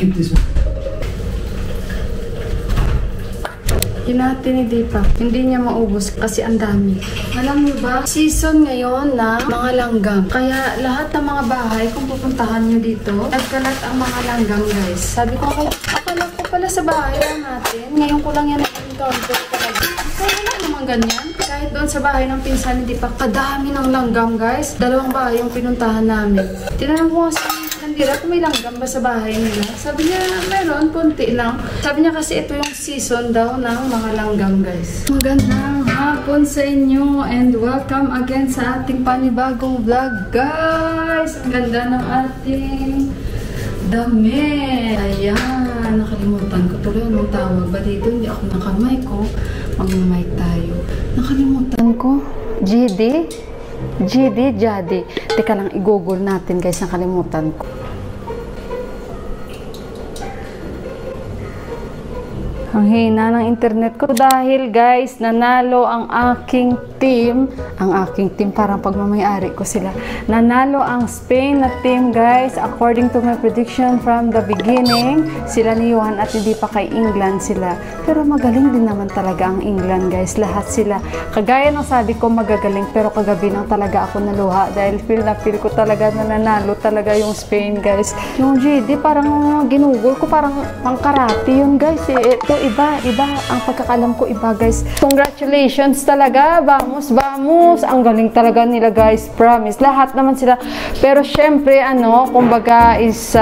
Keep this one. Hinati ni Deepa. Hindi niya maubos kasi ang dami. Alam niyo ba, season ngayon na mga langgam. Kaya lahat ng mga bahay, kung pupuntahan niyo dito, nagkalat ang mga langgam, guys. Sabi ko, akala ko pala sa bahay lang natin. Ngayon ko lang yan na-encounter talaga. Kaya wala naman ganyan. Kahit doon sa bahay ng pinsan ni Deepa, kadami ng langgam, guys. 2 bahay yung pinuntahan namin. Tinanong ko nga sa Nandira kung may langgam ba sa bahay nila. Sabi niya, meron, konti lang. Sabi niya kasi ito yung season daw ng mga langgam, guys. Magandang hapon sa inyo and welcome again sa ating panibagong vlog, guys. Ang ganda ng ating damit. Ayan, nakalimutan ko tuloy anong tawag ba dito. Hindi ako nakamay ko. Mag-mic tayo. Nakalimutan ko. GD? Jadi. Teka lang, i-google natin, guys. Nakalimutan ko. Ang hina ng internet ko dahil, guys, nanalo ang aking team. Ang aking team, parang pagmamayari ko sila. Nanalo ang Spain na team, guys. According to my prediction from the beginning, sila ni Johan at hindi pa kay England sila. Pero magaling din naman talaga ang England, guys. Lahat sila. Kagaya ng sabi ko, magagaling. Pero kagabi lang talaga ako naluha dahil feel ko talaga na nanalo talaga yung Spain, guys. Yung GD, parang ginugol ko, parang pangkarate yun, guys. Ito, iba. Ang pagkakalam ko, iba, guys. Congratulations talaga. Vamos. Ang galing talaga nila, guys. Promise. Lahat naman sila. Pero, syempre, kumbaga is,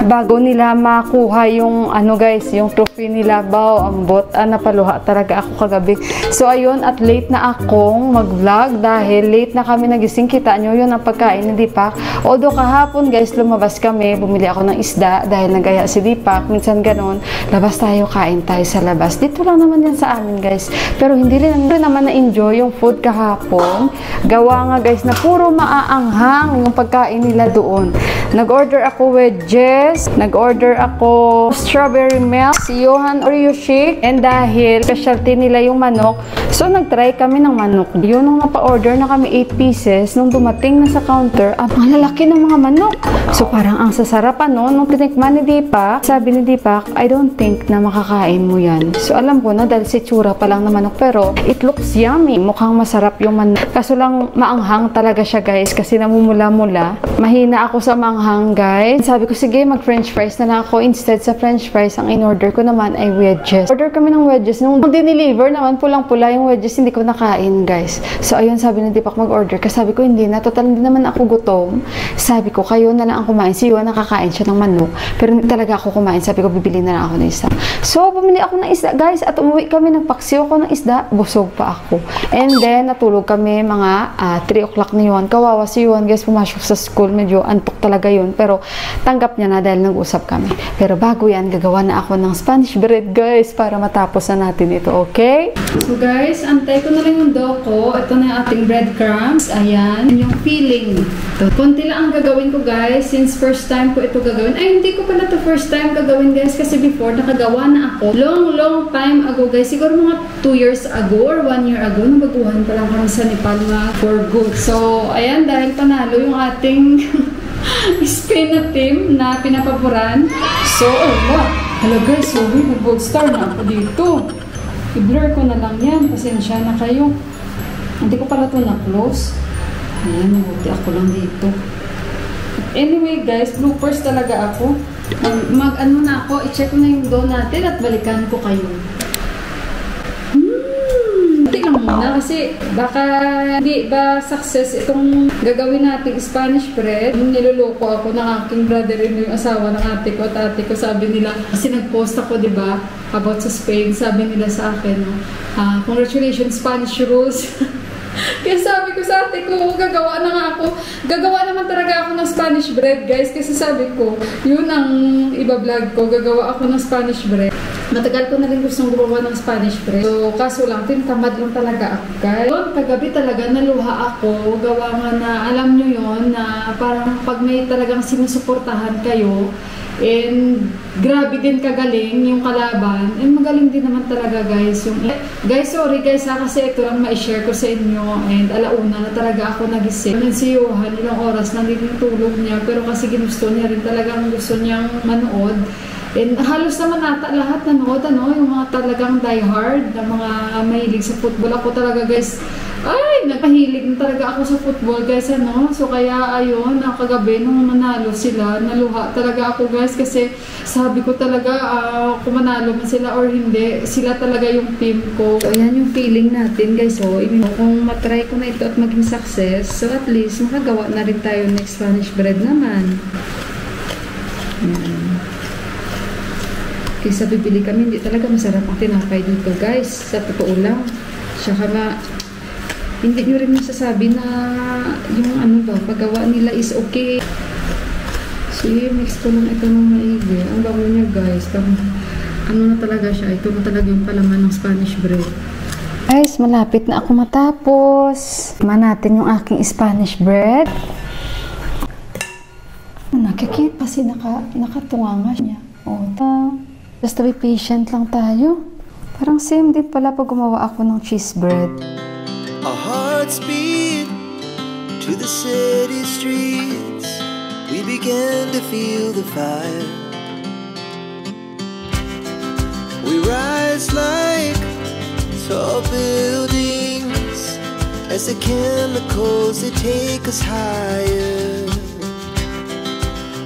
bago nila makuha yung, guys, yung trophy nila, ambot. Napaluha talaga ako kagabi. So, ayun, at late na akong mag-vlog dahil late na kami nagising. Kita nyo, yun ang pagkain ni Deepak. Although, kahapon, guys, lumabas kami. Bumili ako ng isda dahil nagaya si Deepak. Minsan ganon. Labas tayo, kain tayo sa labas. Dito lang naman yan sa amin, guys. Pero hindi rin naman na-enjoy yung food kahapon. Gawa nga, guys, na puro maaanghang yung pagkain nila doon. Nag-order ako wedges. Nag-order ako strawberry milk. Si Johan Oreo shake. And dahil specialty nila yung manok, so nag-try kami ng manok. Yun, nung napa-order na kami 8 pieces, nung dumating na sa counter, ang lalaki ng mga manok. So parang ang sasarap, nung tinikman ni Deepak, sabi ni Deepak, I don't think na makakain mo yan. So alam ko na dahil si tsura pa lang na manok, pero it looks yummy. Mukhang masarap yung manok. Kaso lang maanghang talaga siya, guys, kasi namumula-mula. Mahina ako sa maanghang, guys. Sabi ko, sige, mag-french fries na lang ako. Instead sa french fries, ang in-order ko naman ay wedges. Order kami ng wedges. Nung dineliver naman, pulang-pula yung wedges, hindi ko nakain, guys. So ayun, sabi ni Deepak mag-order. Kasi sabi ko, hindi na. Total, hindi naman ako gutom. Sabi ko, kayo na lang ang kumain. Si Yuan nakakain siya ng manok. Pero hindi talaga ako kumain. Sabi ko, bibili na lang ako ng isda. So, bumili ako ng isda, guys. At umuwi kami, nagpaksiw ako ng isda. Busog pa ako. And then, natulog kami mga 3 o'clock ni Yuan. Kawawa si Yuan, guys, pumasok sa school. Medyo antok talaga yun. Pero, tanggap niya na dahil nag-usap kami. Pero bago yan, gagawa na ako ng Spanish bread, guys, para matapos na natin ito, okay? So, guys, antay ko na lang yung dough ko. Ito na yung ating breadcrumbs. Ayan. Yung filling. Ito. Konti lang ang gagawin ko, guys. Since first time ko ito gagawin. Ay, hindi ko pala ito first time gagawin, guys. Kasi before, nakagawa na ako. Long time ago, guys. Siguro mga 2 years ago or 1 year ago. Nabaguhan pa lang kami sa Nepal for good. So, ayan, dahil panalo yung ating Spain na team na pinapaboran. So, hello, guys. So, gold star na ako dito. I-blur ko na lang yan. Pasensya na kayo. Hindi ko pala ito na-close. Ayan, mabuti ako lang dito. Anyway, guys, bloopers talaga ako. Mag-ano na ako, i-check ko na yung dough natin at balikan ko kayo. Hindi lang muna kasi baka hindi ba success itong gagawin natin Spanish bread. Yung niloloko ako ng aking brother-in-law, yung asawa ng ate ko at ate ko, sabi nila, kasi nag-post ako, diba, about sa Spain, sabi nila sa akin, congratulations, Spanish rules. Kaya sabi ko sa ate ko, gagawa na nga ako. Gagawa naman talaga ako ng Spanish bread, guys. Kasi sabi ko, yun ang iba-vlog ko. Gagawa ako ng Spanish bread. Matagal ko na rin gustong gumawa ng Spanish bread. So, kaso lang, tinatamad lang talaga ako, guys. Yun, kagabi talaga, naluha ako. Gawa nga na, alam nyo yun, na parang pag may talagang sinusuportahan kayo, and grabe din kagaling yung kalaban. And magaling din naman talaga guys. Guys, sorry guys ha, kasi ito lang ma-share ko sa inyo. And alauna na talaga ako nagising. And si Johan, ilang oras na din yung tulog niya. Pero kasi ginusto niya rin talagang gusto niyang manood. And halos naman ata lahat nanood, yung mga talagang diehard, na mga mahilig sa football. Ako talaga guys, nagpahilig na talaga ako sa football guys, So kaya ayun, kagabi nung manalo sila, naluha talaga ako guys kasi sabi ko talaga kung manalo man sila or hindi, sila talaga yung team ko. So ayan yung feeling natin guys, kung matry ko na ito at maging success, so at least makagawa na rin tayo next Spanish bread naman. Kaysa bibili kami, hindi talaga masarap ang tinapay dito guys, sa totoo lang. Tsaka hindi nyo rin masasabi na yung paggawa nila is okay. So mix ko lang ito ng maigi. Ang bango niya guys, na talaga siya, ito na talaga yung palaman ng Spanish bread. Guys, malapit na ako matapos. Tignan natin yung aking Spanish bread. Nakikita kasi nakatunganga niya. Basta be patient lang tayo. Parang same din pala pag gumawa ako ng cheese bread. Our hearts beat to the city streets. We began to feel the fire. We rise like tall buildings as the chemicals, they take us higher.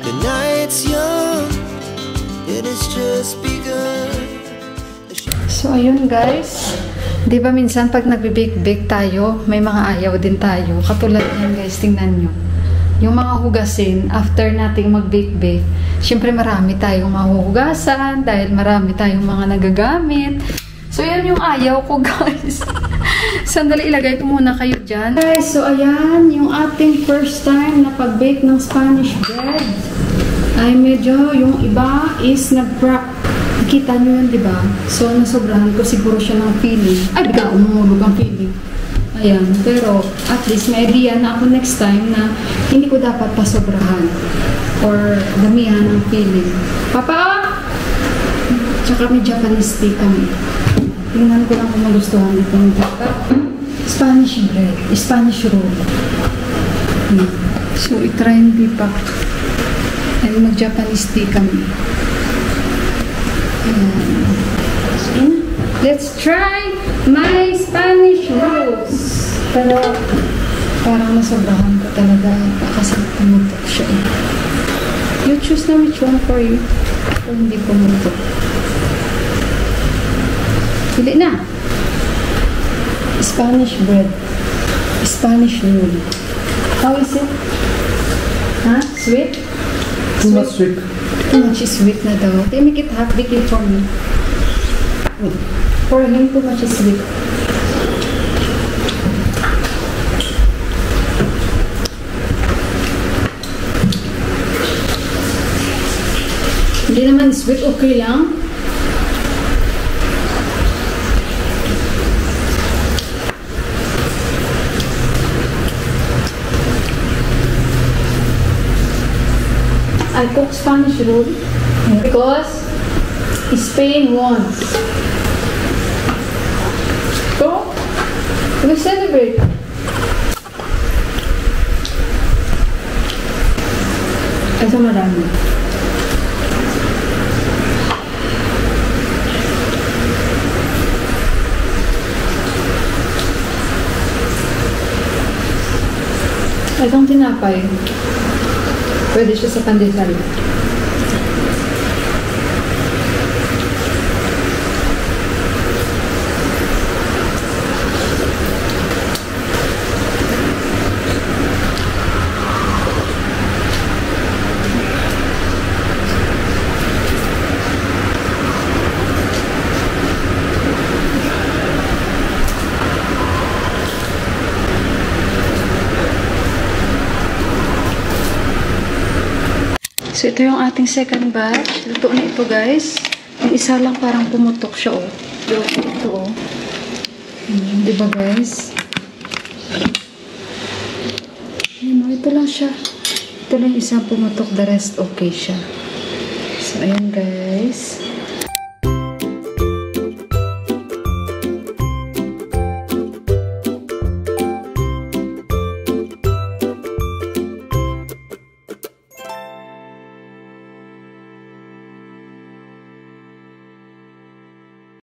The night's young, it has just begun. So ayun guys, di ba minsan pag nagbe-bake tayo, may mga ayaw din tayo. Katulad yan guys, tingnan nyo. Yung mga hugasin, after nating mag-bake, syempre marami tayong mahuhugasan dahil marami tayong mga nagagamit. So yan yung ayaw ko guys. Sandali, ilagay ko muna kayo dyan. Guys, so ayan, yung ating first time na pag-bake ng Spanish bread. Ay medyo, yung iba is nag-crack. Kita nyo yun, diba? So, nasobrahan ko siguro siya ng feeling. Ay, bigla umulog ang feeling. Ayan. Pero, at least, may idea na ako next time na hindi ko dapat pasobrahan or damihan ng feeling. Papa! Tsaka may Japanese tea kami. Tingnan ko lang kung magustuhan itong Spanish bread. Spanish roll. So, itry hindi pa. And mag-Japanese tea kami. Let's try my Spanish rolls. Pero parang nasobrahan ko talaga kasi pumutok siya. You choose na which one for you. Kung hindi pumutok. Huli na. Spanish bread. Spanish roll. How is it? Huh? Sweet? Too much sweet. Too much sweet na daw. They make it half big for me. For him, too much sweet. Hindi naman sweet, okay lang. I cook Spanish roll because Spain won. So, we celebrate. Ito marami. Itong tinapay, pwede siya sa pandesal. So, ito yung ating second batch. Luto na ito, guys. Yung isa lang parang pumutok siya, oh. Ito, oh. Diba, guys? Ito lang siya. Ito lang isang pumutok. The rest, okay siya. So, So, ayan guys.